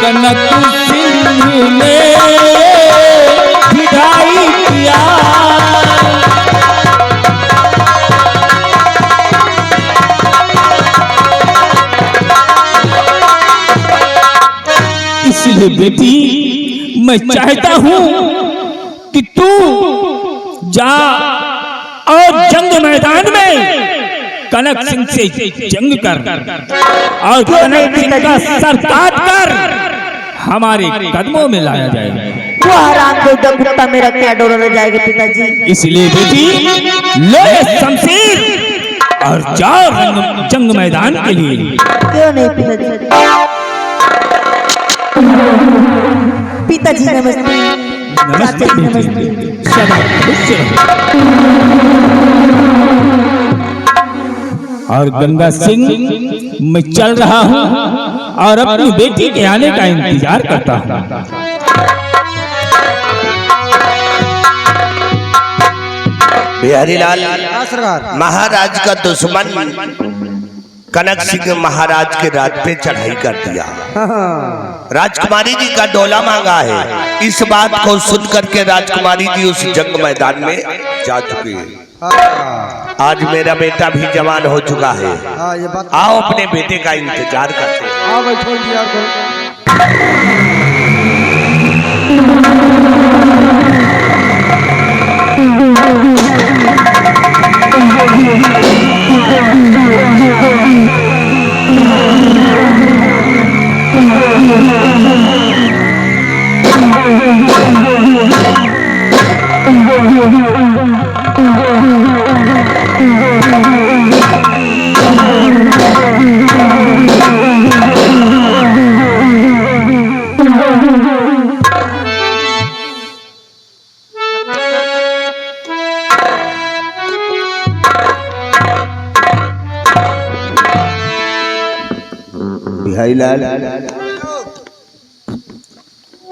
कनक सिंह ने भिड़ाई किया। इसलिए बेटी मैं चाहता हूं कि तू जा और जंग मैदान में कनक सिंह से जंग कर और कनक सिंह का सर काट कर हमारे कदमों में लाया जाएगा। वो हराम को कुत्ता मेरा क्या डोला जाएगा पिताजी। इसलिए बेटी लो ये शमशीर और जाओ जंग मैदान के लिए। क्यों नहीं पिताजी। पिताजी नमस्ते। नमस्ते नमस्ते। सदा खुश रहो। और गंगा सिंह मैं चल रहा हूँ और अपनी बेटी के आने का इंतजार करता हूँ। बिहारी लाल महाराज का दुश्मन कनक सिंह महाराज के राज पे चढ़ाई कर दिया। राजकुमारी जी का डोला मांगा है। इस बात को सुन करके राजकुमारी जी उस जंग मैदान में जा चुकी है। आज मेरा बेटा भी जवान हो चुका है। आओ अपने बेटे का इंतजार करते हैं। बिहारी लाल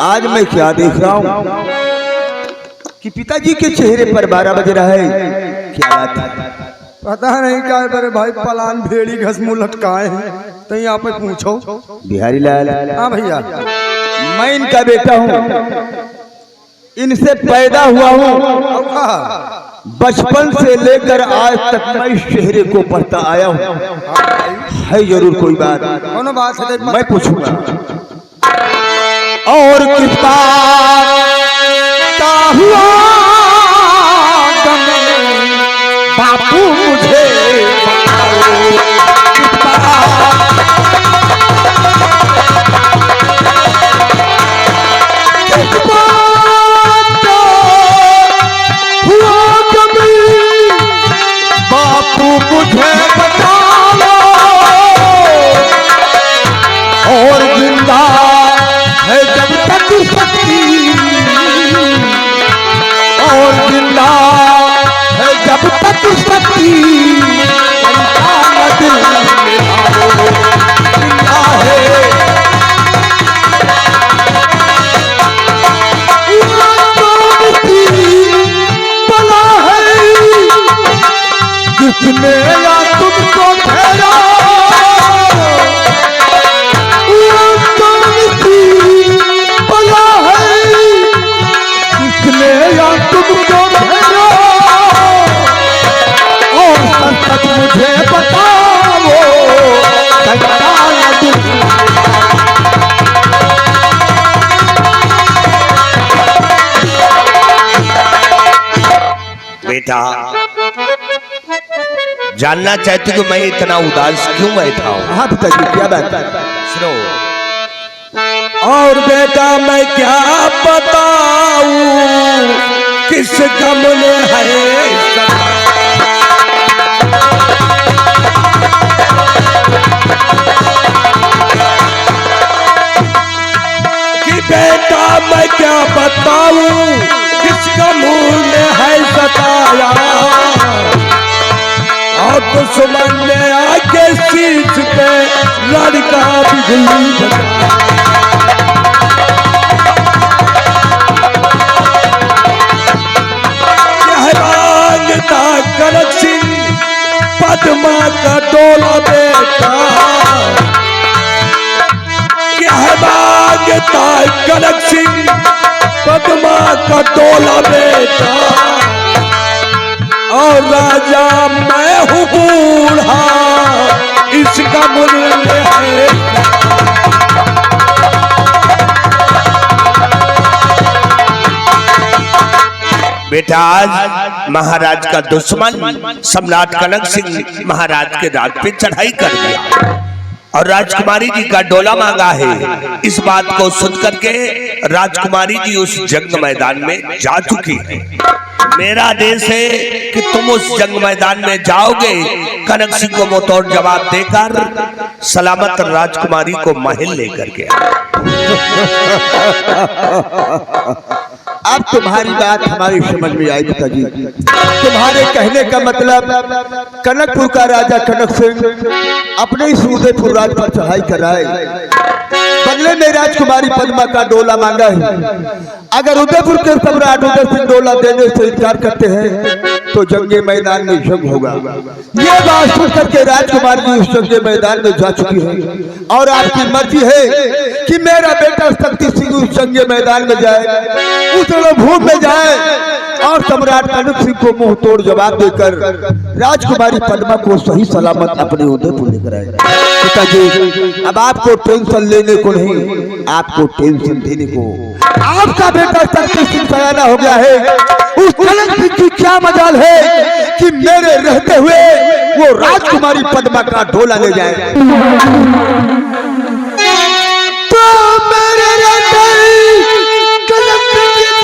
आज मैं क्या देख रहा हूँ कि पिताजी के चेहरे पर 12 बज रहा है। क्या बात है? पता नहीं क्या मेरे भाई पलान भेड़ी घसमू लटकाए हैं तो यहाँ पे पूछो। बिहारी लाल हाँ भैया मैं इनका बेटा हूँ, इनसे पैदा हुआ हूँ। बचपन से लेकर आज तक मैं इस चेहरे को पढ़ता आया हूँ। है जरूर कोई बात? कौन बात है? मैं पूछूंगा। और किस बात का हुआ बापू मुझे मुझे बताओ। और जिंदा है जब तक शक्ति, और जिंदा है जब तक शक्ति, दिल जिंदा है। बला है किसने या तुमको घेरा, बला है किसने या तुमको घेरा। और सच मुझे बताओ बेटा जानना चाहती कि मैं इतना उदास क्यों बैठा हूँ? हाँ पिताजी क्या बात है? सुनो। और बेटा मैं क्या बताऊं किस गम ने है कि बेटा मैं क्या बताऊं किस गम ने है सताया। और दुश्मन ने आके शीश पे लड़का बिजली बजा। मांगता कनक सिंह पद्मा का डोला बेटा, क्या मांगता आता है कनक सिंह पद्मा का डोला बेटा, और राजा मैं हूँ बूढ़ा, इसका मूल्य है। बेटा आज महाराज का दुश्मन सम्राट कनक सिंह महाराज के राज पे चढ़ाई कर दिया और राजकुमारी जी का डोला मांगा है। इस बात को सुन करके राजकुमारी जी उस जंग मैदान में जा चुकी है। मेरा आदेश है कि तुम उस जंग मैदान में जाओगे, कनक सिंह को मुंहतोड़ जवाब देकर सलामत राजकुमारी को महल लेकर के। अब तुम्हारी बात हमारी समझ में आई पिताजी। तुम्हारे कहने का मतलब कनकपुर का राजा कनक सिंह अपने इस उदयपुर राज पर चढ़ाई कराए, बदले में राजकुमारी पद्मा का डोला मांगा है। अगर उदयपुर के सम्राट उदय सिंह डोला देने से इनकार करते हैं तो जंगे मैदान में जंग होगा। ये बात सुन करके राजकुमारी जी उस जंगे मैदान में जा चुकी है और आपकी मर्जी है कि मेरा बेटा शक्ति सिंह उस जंगे मैदान में जाए, उस रणभूमि में जाए और सम्राट कनक सिंह को मुंह तोड़ जवाब देकर राजकुमारी पद्मा को सही सलामत अपने उदयपुर लेकर आए। पिताजी अब आपको टेंशन लेने को नहीं, आपको टेंशन देने को। आपका बेटा शक्ति सिंह सयाना हो गया है, उस कनक सिंह की क्या मजाल है कि मेरे रहते हुए वो राजकुमारी पद्मा का डोला ले जाए। तो मेरे रहते कनक सिंह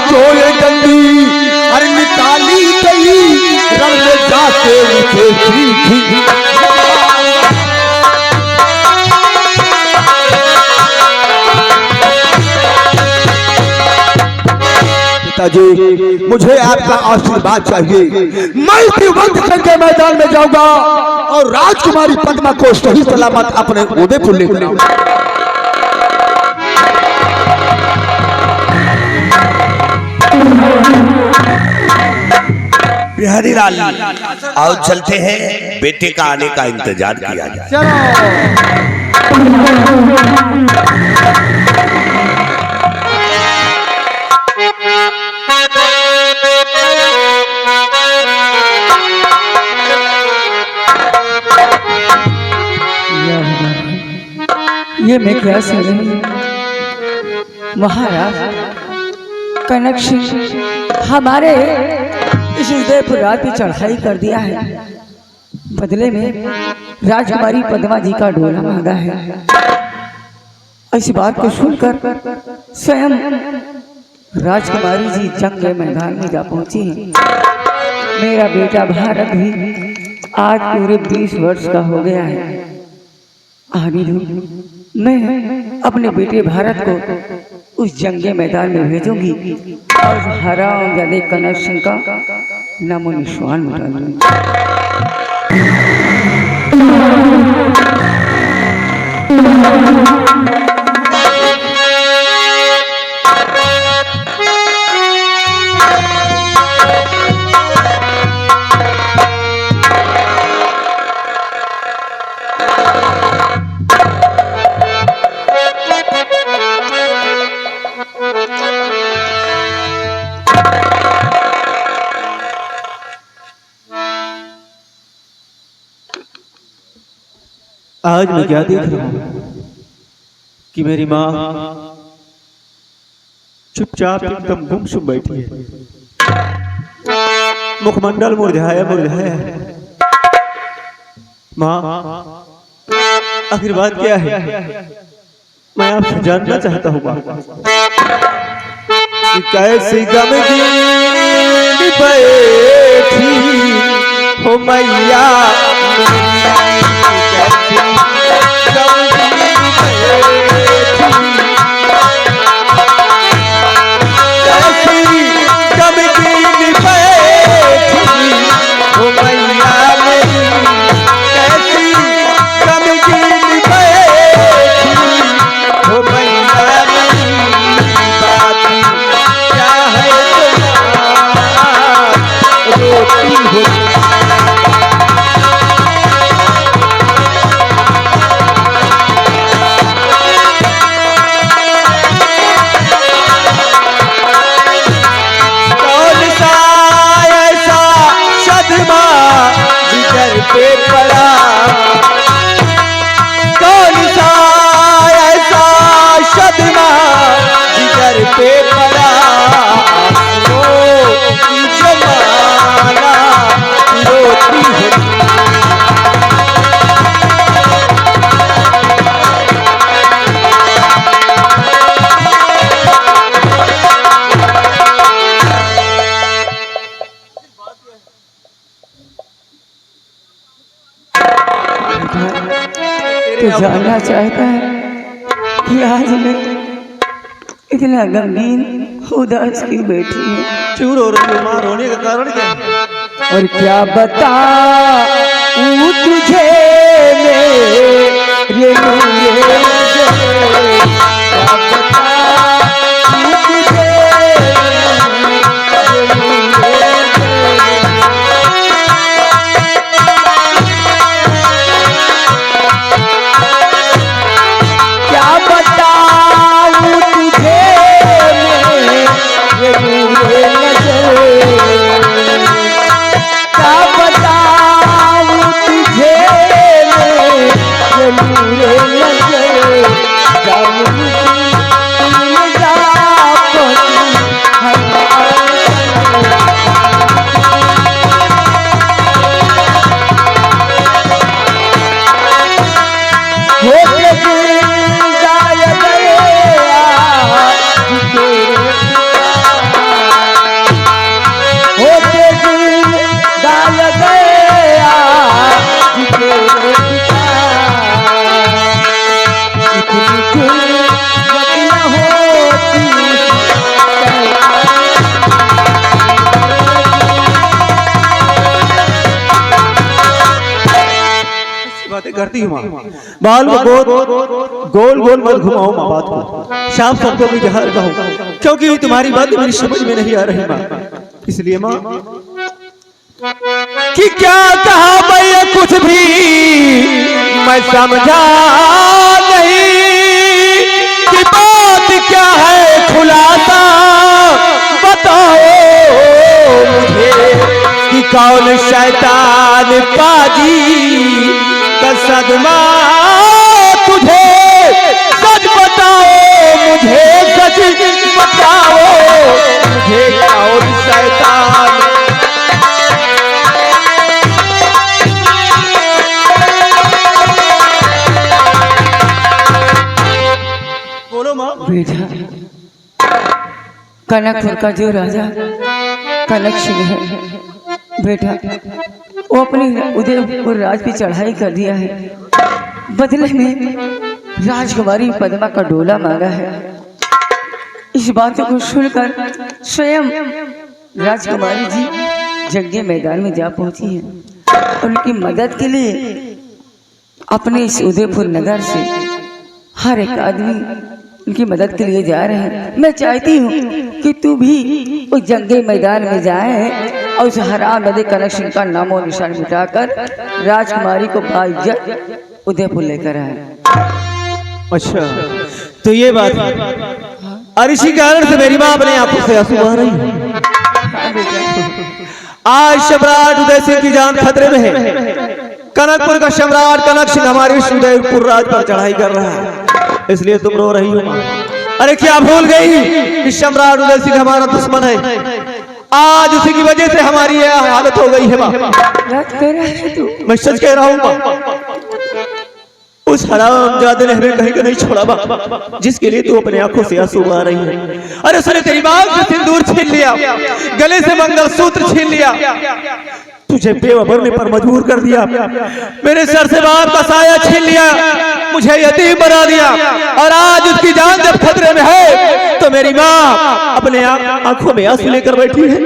जो ये गंदी अरे निकाली गई रण में जाके उसे सीखी। पिताजी मुझे आपका आशीर्वाद चाहिए। मैं इसी वक्त जंगे मैदान में जाऊंगा और राजकुमारी पद्मा को सही सलामत अपने उदयपुर लेकर आऊंगा। बिहारी लाल आओ चलते हैं, बेटे का आने का इंतजार किया जाए। ये मैं क्या सुन रही हूँ? महाराज कनक सिंह हमारे इस उदयपुर राज पे चढ़ाई कर दिया है, बदले में राजकुमारी पद्मा जी का डोला मांगा है। इस बात को सुनकर स्वयं राजकुमारी जी जंग मैदान में जा पहुंची हैं। मेरा बेटा भारत भी आज पूरे 20 वर्ष का हो गया है। आने दो, मैं अपने बेटे भारत को उस जंगे मैदान में भेजूंगी और हराम जाने कनक सिंह का नामो निशान मिटा दूंगी। आज मैं क्या देख रहा हूं कि मेरी माँ चुपचाप एकदम गुमसुम बैठी है, मुखमंडल मुरझाया मुरझाया है। माँ आखिर बात क्या है, मैं आपसे जानना चाहता हूँ माँ कि कैसी गमगीन बैठी हो मैया, कैसी गमगीन बैठी तो जानना चाहता है कि आज मैं इतना गमगीन उदास क्यों बैठी हूँ, क्यों रो रही हो माँ? रोने का कारण क्या है? और क्या बताऊं तुझे मेरे लिए, क्या बताऊं तुझे क्या बताऊं तुझे मेरे नूरे नज़र, क्या बताऊं तुझे मेरे नूरे नज़र, जामुनी करती हूँ माँ। बाल को गोल गोल मत घुमाओ माँ बात को, शाम सबको भी जहर कहो, क्योंकि तुम्हारी बात मेरी समझ में नहीं आ रही माँ। इसलिए माँ कि क्या कहा मैं कुछ भी मैं समझा नहीं, कि बात क्या है खुलासा बताओ मुझे, कि कौन शैतान पाजी का सदमा तुझे, सच बताओ मुझे, सच बताओ मुझे, कौन शैतान। बोलो माँ। बेटा, कनकपुर का जो राजा कनक सिंह है बेटा, वो अपनी उदयपुर राज पे चढ़ाई कर दिया है, बदले में राजकुमारी पद्मा का डोला मांगा है। इस बात को सुनकर स्वयं राजकुमारी जी जंगे मैदान में जा पहुंची हैं और उनकी मदद के लिए अपने इस उदयपुर नगर से हर एक आदमी उनकी मदद के लिए जा रहे हैं। मैं चाहती हूँ कि तू भी उस जंगे मैदान में जाए और उस हराम नदी कनक सिंह का नामो निशान मिटाकर राजकुमारी को बाइज्जत उदयपुर लेकर आए। अच्छा तो ये बात है, और इसी कारण से मेरी माँ अपने आंखों से आंसू बहा रही है। आज सम्राट उदय सिंह की जान खतरे में है। कनकपुर का सम्राट कनक सिंह हमारे उदयपुर राज पर चढ़ाई कर रहा है, इसलिए तुम रो रही हो माँ। अरे क्या भूल गई कि सम्राट उदय सिंह हमारा दुश्मन है, आज उसी की वजह से हमारी यह हालत हो गई है माँ। मैं सच कह रहा हूँ माँ, उस हरामजादे ने हमें कहीं का नहीं छोड़ा माँ, जिसके लिए तू अपने आंखों से आंसू बहा रही है। अरे उसने तेरी मांग से सिंदूर छीन लिया, गले से मंगलसूत्र छीन लिया, तुझे बेवा बनने पर मजबूर कर दिया, मेरे सर से बाप का साया छीन लिया, मुझे यतीम बना दिया, और आज उसकी जान जब खतरे में है तो मेरी माँ अपने आंखों में आंसू लेकर बैठी है।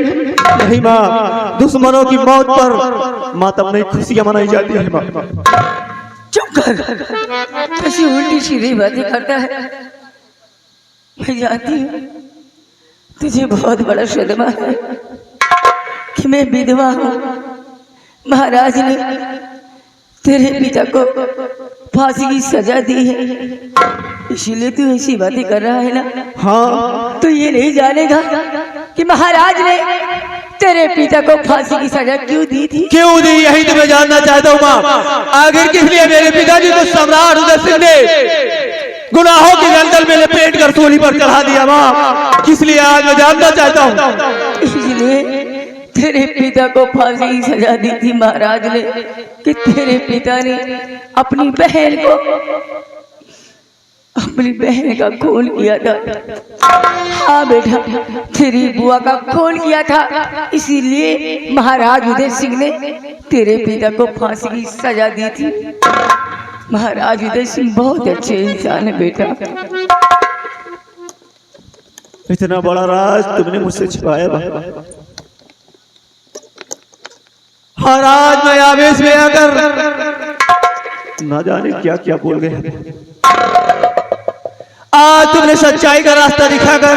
नहीं माँ, दुश्मनों की मौत पर मातम नहीं खुशियां मनाई जाती है माँ। चुप कर, ऐसी उल्टी सीधी बातें करता है। मैं जानती हूँ तुझे बहुत बड़ा सदमा है कि मैं विधवा हूँ। महाराज ने तेरे पिता को फांसी की सजा दी है, इसीलिए तू ऐसी बातें कर रहा है ना। हाँ तो ये नहीं जानेगा कि महाराज ने तेरे पिता को फांसी की सजा क्यों दी थी? क्यों दी, यही तो मैं जानना चाहता हूँ माँ। आखिर किस लिए मेरे पिताजी को सम्राट उदय सिंह ने गुनाहों के जंगल में लपेट कर सूली पर चढ़ा दिया माँ, किस लिए आज मैं जानना चाहता हूँ। इसलिए तेरे पिता को फांसी की सजा दी थी महाराज ने कि तेरे पिता ने अपनी बहन का खून किया था। हाँ बेटा, तेरी बुआ का खून किया था, इसीलिए महाराज उदय सिंह ने तेरे पिता को फांसी की सजा दी थी। महाराज उदय सिंह बहुत अच्छे इंसान है बेटा। इतना बड़ा राज तुमने मुझसे छिपाया बाबा। और आज मैं आवेश में आकर ना जाने क्या क्या बोल गए। आज तुमने सच्चाई का रास्ता दिखाकर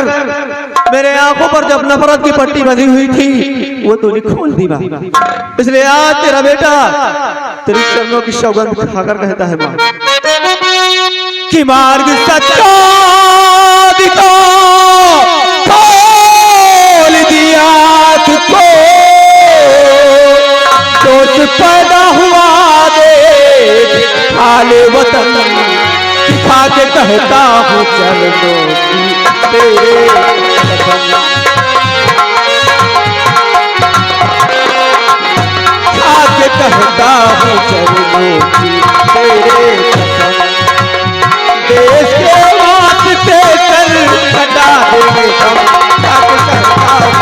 मेरे आंखों पर जब नफरत की पट्टी बंधी हुई थी वो तूने खोल दी मां। इसलिए आज तेरा बेटा तेरे चरणों की सौगंध खाकर कहता है मां कि मार्ग सच्चा दिखा खोल दिया तुझको सोच पैदा हुआ दे खाले वतन खा के कहता हूँ चल दो तेरे खा के कहता हूँ चल दो तेरे देश के वास्ते कर कटा देंगे हम खा के कहता हूँ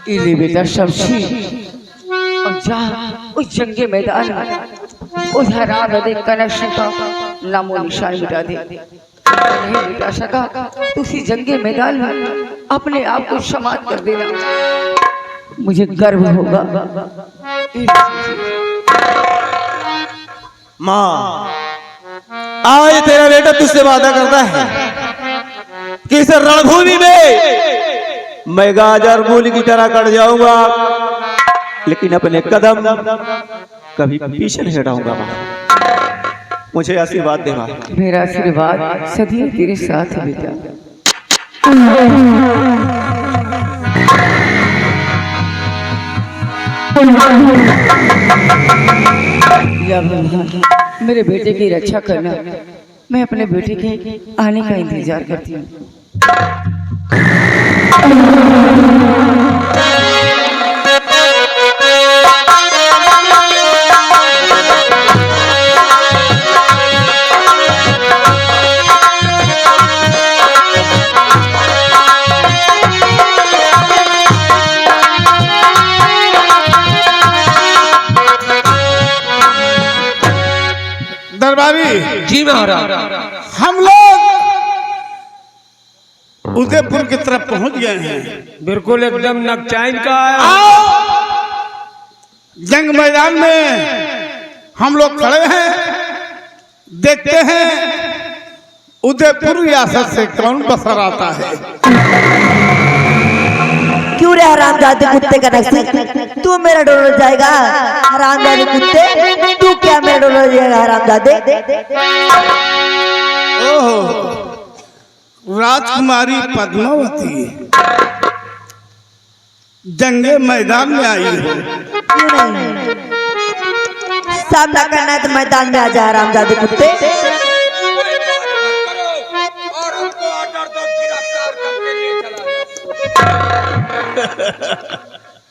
इले बेटा शमशी और जा उस जंगे मैदान में उस हराम दे कनेक्शन का नामो निशान मिटा दे। नहीं मिटा सका तो उसी जंगे मैदान में अपने आप को समाप्त कर देना, मुझे गर्व होगा। माँ आज तेरा बेटा तुझसे वादा करता है कि इस रणभूमि में मैं गाजर मूली की तरह कट जाऊंगा लेकिन अपने कदम कभी पीछे नहीं हटाऊंगा। मुझे आशीर्वाद दे मां। मेरा आशीर्वाद सदैव तेरे साथ है बेटा। या भगवान मेरे बेटे की रक्षा करना, मैं अपने बेटे के आने का इंतजार करती हूँ। दरबारी जी महाराज, हम लोग उदयपुर की तरफ पहुंच गए हैं। बिल्कुल एकदम नकचाइन का आया। जंग मैदान में हम लोग खड़े हैं, देखते हैं उदयपुर रियासत से कौन बसर आता है। क्यों रे हरामजादे कुत्ते का नक्शा, तू मेरा डोल जाएगा हरामजादे कुत्ते, तू क्या मेरा डोल जाएगा हरामजादे। ओह राजकुमारी पद्मावती जंगे मैदान में आई हो। क्यों नहीं, सामना करना है तो मैदान में आ जा हरामजादे कुत्ते।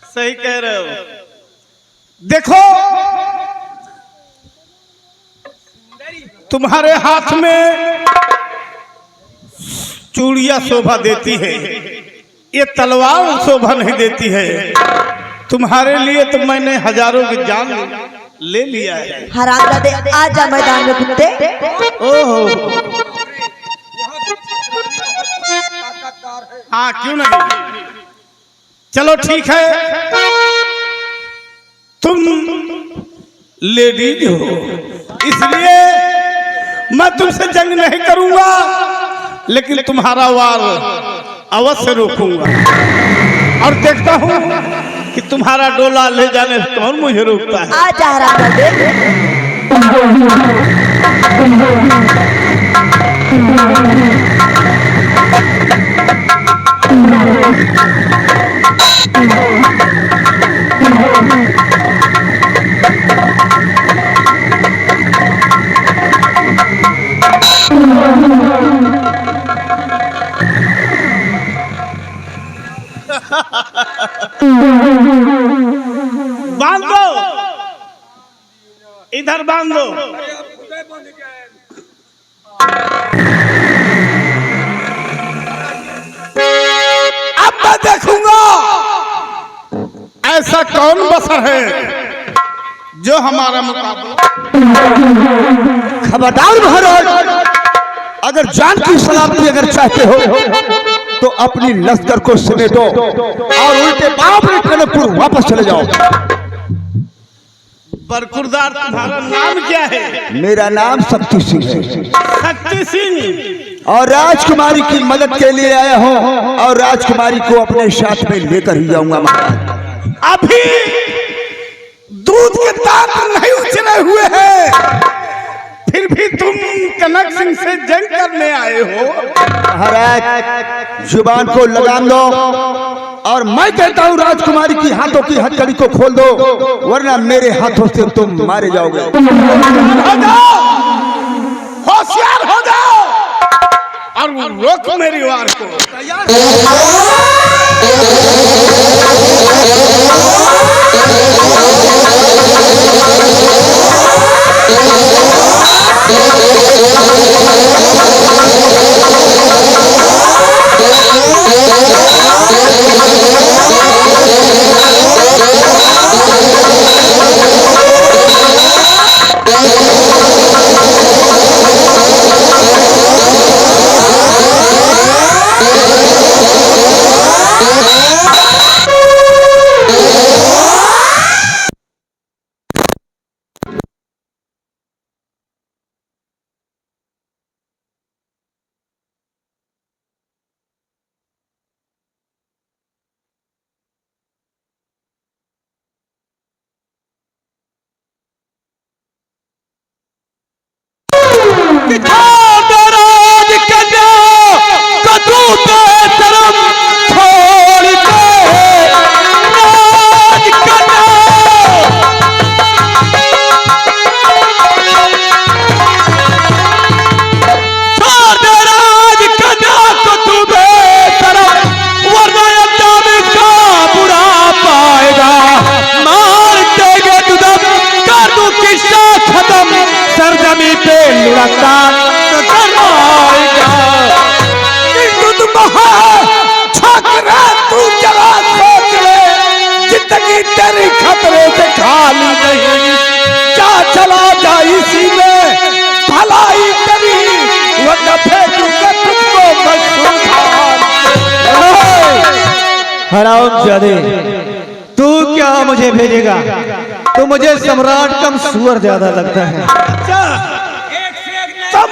सही कह रहे हो। देखो तुम्हारे हाथ में चूड़ियां शोभा देती है, ये तलवार शोभा नहीं देती है। तुम्हारे लिए तो मैंने हजारों की जान ले लिया है। हरामजादे आ जा मैदान में कुत्ते। ओहो हाँ क्यों नहीं, चलो ठीक है, तुम लेडीज हो इसलिए मैं तुमसे जंग नहीं करूंगा, लेकिन तुम्हारा वार अवश्य रोकूंगा और देखता हूं कि तुम्हारा डोला ले जाने से कौन मुझे रोकता है। आ जा हरामजादे। बांध दो, इधर बांध दो। अब मैं देखूंगा ऐसा कौन बसर है जो हमारा मुकाबला। खबरदार महाराज, अगर जान की सलामती अगर चाहते हो तो अपनी लश्कर को समेटो और उल्टे पांव पर कनकपुर वापस चले जाओ। बरखुरदार, तुम्हारा नाम क्या है? मेरा नाम शक्ति सिंह है शक्ति सिंह। और राजकुमारी की मदद के लिए आया हूँ और राजकुमारी को अपने साथ में लेकर ही जाऊंगा महाराज। अभी दूध के दांत नहीं उछले हुए हैं, फिर भी तुम कनक सिंह से जंग करने आए हो। महाराज, जुबान को लगाम दो और मैं कहता हूँ राजकुमारी की हाथों की हथकड़ी को खोल दो, वरना मेरे हाथों से तुम मारे जाओगे। हो जाओ, होशियार हो जाओ और रोक मेरी वार को। तेरी खतरे से खाली नहीं, जा चला जा इसी में भलाई तेरी, वरना फेंकूंगा तुझको हराम जादे, तू क्या मुझे भेजेगा? तो मुझे सम्राट कम सुअर ज्यादा लगता है। तुम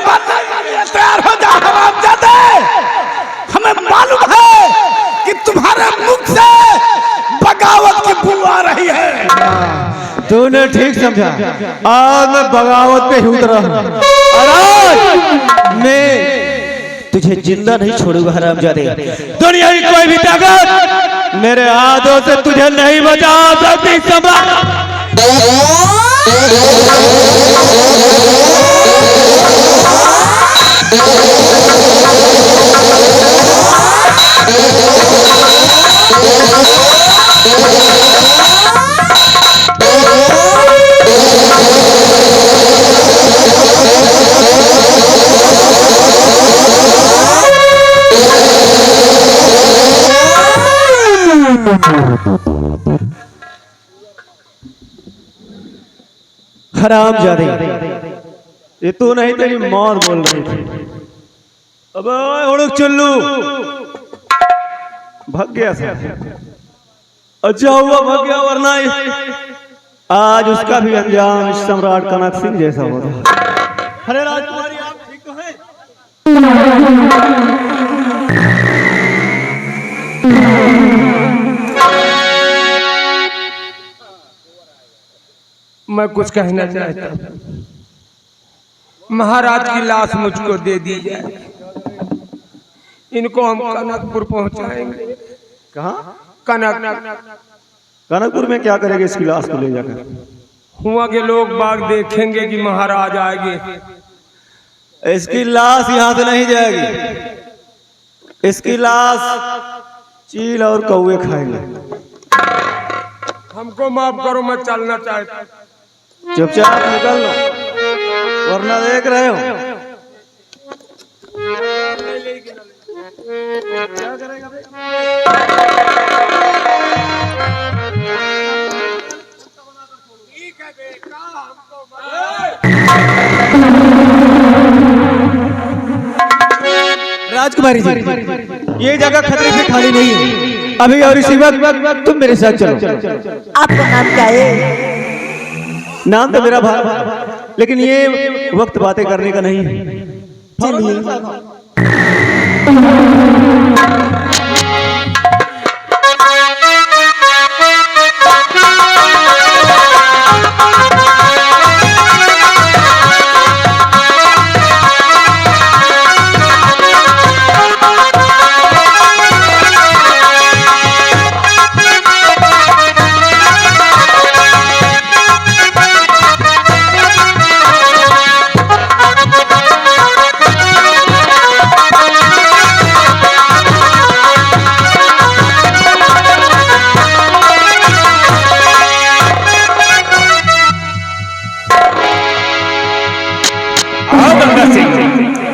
तैयार हो जा हरामजादे, हमें मालूम है कि तुम्हारे मुख से बगावत की बू आ रही है। तूने ठीक समझा, आज मैं बगावत पे ही उतरा हूँ और आज मैं तुझे जिंदा नहीं छोड़ूंगा हरामजादे। दुनिया की कोई भी ताकत मेरे हाथों से तुझे नहीं बचा सकती सम्राट। हरामजादे, ये तू नहीं तेरी मौत बोल रही थी। अब उड़क चुल्लू भाग गया था। अच्छा हुआ भाग गया, वरना आज उसका भी अंजाम सम्राट कनक सिंह जैसा होगा। अरे राजकुमारी, आप ठीक तो हैं? मैं कुछ कहना चाहता हूँ। महाराज की लाश मुझको दे दी जाए, इनको हम कनकपुर पहुंचाएंगे। कहाँ? कनकपुर में क्या करेंगे इसकी लाश को ले जाकर? हुआ के लोग बाग देखेंगे कि महाराज आएंगे। इसकी लाश यहाँ से नहीं जाएगी, इसकी लाश चील और कौवे खाएंगे। हमको माफ करो, मैं चलना चाहता हूँ। चुपचाप निकल लो, वरना देख रहे हो राजकुमारी जी, ये जगह खतरे से खाली नहीं है। अभी और इसी वक्त तुम मेरे साथ चलो। आपका नाम क्या है? नाम तो मेरा भाई, लेकिन ये वक्त बातें करने का नहीं है। चलिए।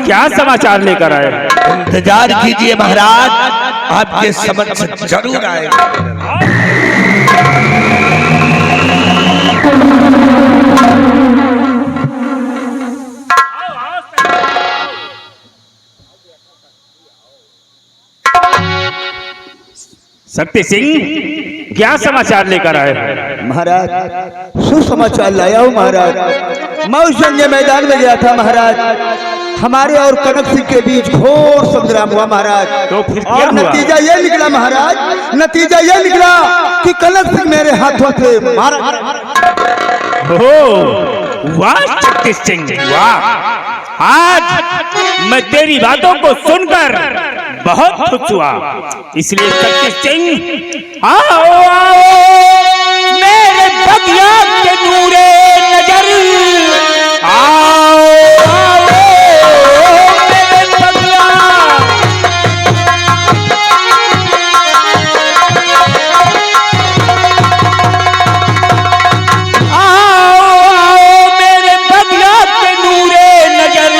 क्या समाचार लेकर आए? इंतजार कीजिए महाराज, आपके समक्ष जरूर आए। शक्ति सिंह, क्या समाचार लेकर आए? महाराज सुसमाचार लाया हूँ महाराज। मैं उस जंग मैदान में गया था महाराज, हमारे और कनक सिंह के बीच घोर संग्राम हुआ महाराज। तो फिर क्या और हुआ? नतीजा ये निकला महाराज, नतीजा ये निकला कि कनक सिंह मेरे हाथों से मारा। हो, वाह शक्ति सिंह, वाह! आज मैं तेरी बातों को सुनकर बहुत खुश हुआ। इसलिए शक्ति सिंह, आओ आओ मेरे बगिया के नूरे नजर, आओ आओ मेरे बगिया। आओ मेरे बगिया के नूरे नजर,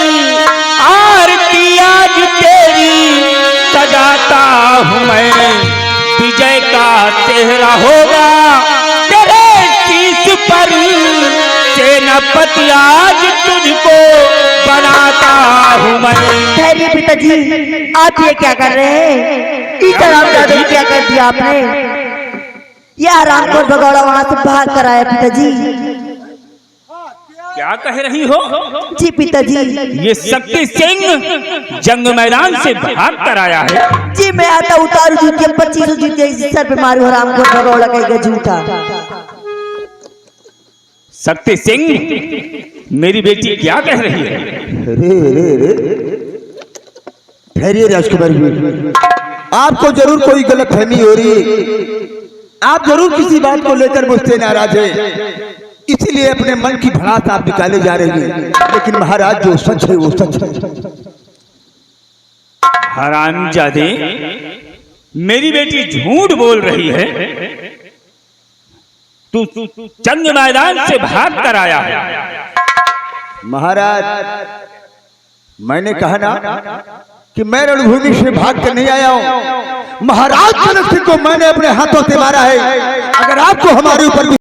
आरती आज तेरी सजाता हूँ मैं। विजय का चेहरा होगा तेरे शीश पर, सेनापति आज तुझको बनाता हूँ मैं। ठहरिए पिताजी, आप ये क्या कर रहे हैं? इस हरामजादे ने क्या कर दिया आपने? यह हरामखोर भगौड़ा वहां से भाग कर आया पिताजी। क्या कह रही हो? जी पिताजी। ये शक्ति सिंह जंग मैदान से भाग कर आया है। जी मैं आता उतारू जूतियां 25 जूतियां इस सर पे मारू, हरामखोर भगौड़ा कहेगा झूठा। शक्ति सिंह, मेरी बेटी क्या कह रही है? ठहरिए राजकुमारी जी, आपको जरूर कोई गलतफहमी हो रही है। आप जरूर किसी बात को लेकर मुझसे नाराज हैं, इसीलिए अपने मन की भड़ास आप निकाले जा रही हैं। लेकिन महाराज जो सच है वो सच है। हरामजादे, मेरी बेटी झूठ बोल रही है। तू जंग मैदान से भाग कर आया है। महाराज मैंने कहा ना कि मैं रणभूमि से भाग कर नहीं आया हूँ। महाराज कनक सिंह को मैंने अपने हाथों से मारा है। अगर आपको हमारे ऊपर